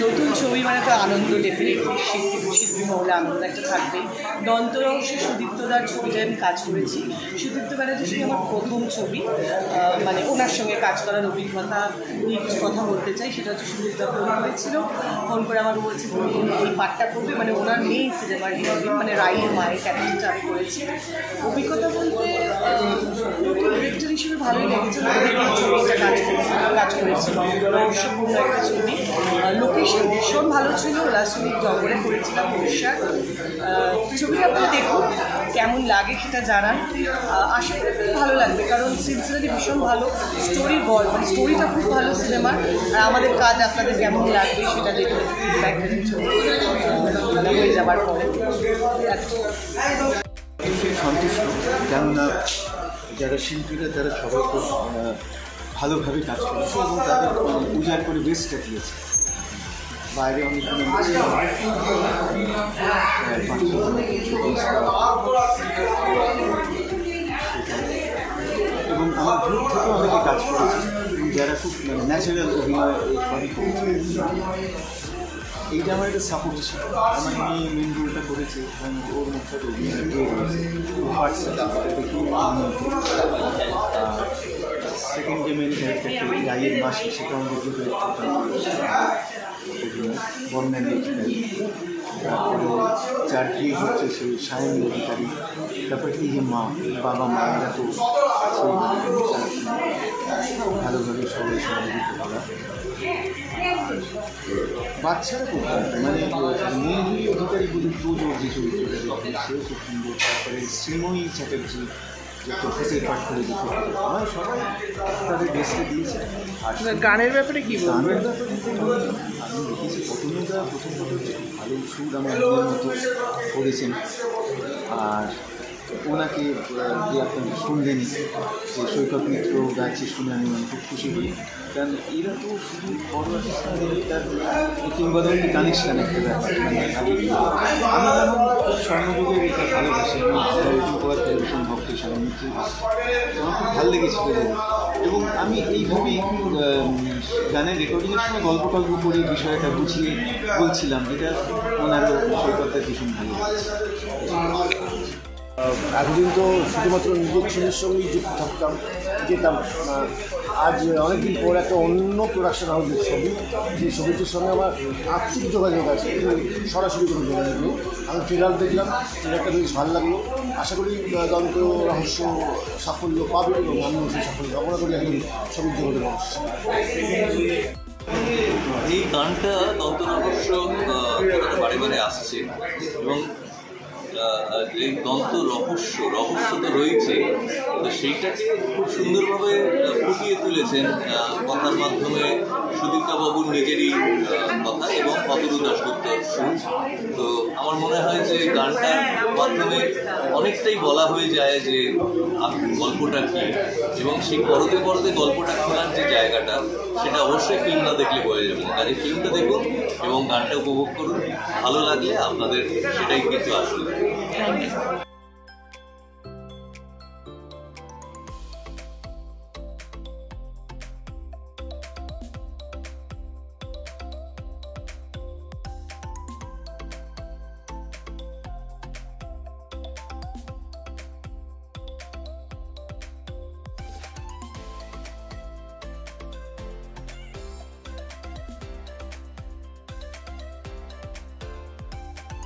নতুন ছবি মানে তো আনন্দ, ডেফিনেটলি শিল্পী মহলে আনন্দ একটা থাকবেই। দন্তরহস্যে সুদীপ্তদার ছবিটায় আমি কাজ করেছি। সুদীপ্ত ব্যানার্জির সঙ্গে আমার প্রথম ছবি, মানে ওনার সঙ্গে কাজ করার অভিজ্ঞতা নিয়ে কিছু কথা বলতে চাই। সেটা হচ্ছে সুদীপ্তা ফোন করেছিল, ফোন করে আমার বলছে তুমি এই পাঠটা করবে, মানে ওনার মেয়ে সিনেমার হিরোইন, মানে রাইয়ের মায়ের ক্যারেক্টারটা আমি করেছি। অভিজ্ঞতা বলতে নতুন ডিরেক্টর হিসেবে ভালোই লেগেছে। ছবিটা কাজ করেছি, রহস্যপূর্ণ একটা ছবি। লোকেশন ভীষণ ভালো ছিল, রাজনীতির জঙ্গলে করেছিলাম উড়িষ্যার। ছবিটা আপনারা দেখুন, কেমন লাগে সেটা জানান। আশা করি ভালো লাগবে, কারণ সিনসিয়ারলি ভীষণ ভালো স্টোরি, মানে স্টোরিটা খুব ভালো সিনেমার। আর আমাদের কাজ আপনাদের কেমন লাগবে সেটা দেখে ফিডব্যাক দেবেন ছবি হয়ে যাবার পরে। সন্তুষ্ট, কেননা যারা শিল্পীরা তারা সবাই খুব ভালোভাবে কাজ করেছে এবং তাদের উজাড় করে বেস্টটা দিয়েছে। বাইরে অনেক এবং আমার গ্রুপ থেকেও অনেকে কাজ করেছে যারা খুব ন্যাচারাল অভিনয় সবই করেছে। এইটা আমার একটা সাপোর্ট ছিল। আমার মেয়ে মেন রোলটা করেছে এবং ওর মুখটা অভিনয় দিয়ে রয়েছে, সেকেন্ড যে মেন ক্যারেক্টারটা রাইয়ের মাসি, সেটা আমাদের গ্রুপে বর্ণালী অধিকারী, তারপরে যার বিয়ে হচ্ছে সেই সায়নী অধিকারী, তারপরে এই যে বাবা মা এরা তো ভালোভাবে সবাই সহযোগিতা করা। বাচ্চারা খুব মানে মেয়েগুলি অধিকারী বলে তোজোর যে চরিত্রটা দেখে সেও খুব সুন্দর। তারপরে শ্রীময়ী চ্যাটার্জি যে প্রফেসর পাঠ করে দিতে আমার সবাই তাদের বেস্টে দিয়েছে। আর গানের ব্যাপারে কী গানের ব্যাপারে আমি দেখেছি প্রথমটা হচ্ছে ভালো সুর আমার মনের মতো করেছেন। আর ওনাকে যে আপনারা শুনলেনই যে সৈকত মিত্র গাইছে, শুনে আমি খুব খুশি হই। কারণ এরা তো শুধু পরবর্তীর সঙ্গে তার কিংবদন্তি কানেকশান একটা ব্যাপার। আমি যেমন স্বর্ণযুগের এটা ভালোবাসি, আমি টেলিভিশন ভক্ত হিসাবে মিত্র আমার খুব ভালো লেগেছিল। এবং আমি এইভাবেই গানের রেকর্ডিংয়ের সময় গল্প করে বিষয়টা বুঝিয়ে বলছিলাম, এটা ওনারও সৈকতটা ভীষণ ভালো লেগেছে। এতদিন তো শুধুমাত্র নিজের ছেলের সঙ্গেই যুক্ত থাকতাম, যেতাম। আজ অনেকদিন পর একটা অন্য প্রোডাকশন হাউসের ছবি, যে ছবিটির সঙ্গে আমার আর্থিক যোগাযোগ আছে, সরাসরি কোনো যোগাযোগ নেই। আমি ট্রেলার দেখলাম, ট্রেলারটা বেশ ভালো লাগলো। আশা করি দন্ত রহস্য সাফল্য পাবে এবং আমিও সেই সাফল্য কামনা করি একজন ছবির জগতের অবশ্য। এই গানটা দন্ত রহস্য বারে বারে আসছে এবং এই দন্ত রহস্য তো রয়েছে, তো সেইটাকে খুব সুন্দরভাবে ফুটিয়ে তুলেছেন কথার মাধ্যমে সুদীপ্তা বাবুর নিজেরই কথা এবং অতরু দাশগুপ্ত সুর। তো আমার মনে হয় যে গানটার মাধ্যমে অনেকটাই বলা হয়ে যায় যে গল্পটা কী, এবং সেই পরতে গল্পটা খোলার যে জায়গাটা, সেটা অবশ্যই ফিল্ম না দেখলে বোঝা যাবে না। কাজে ফিল্মটা দেখুন এবং গানটা উপভোগ করুন, ভালো লাগলে আপনাদের সেটাই কিন্তু আসলে। Thank you.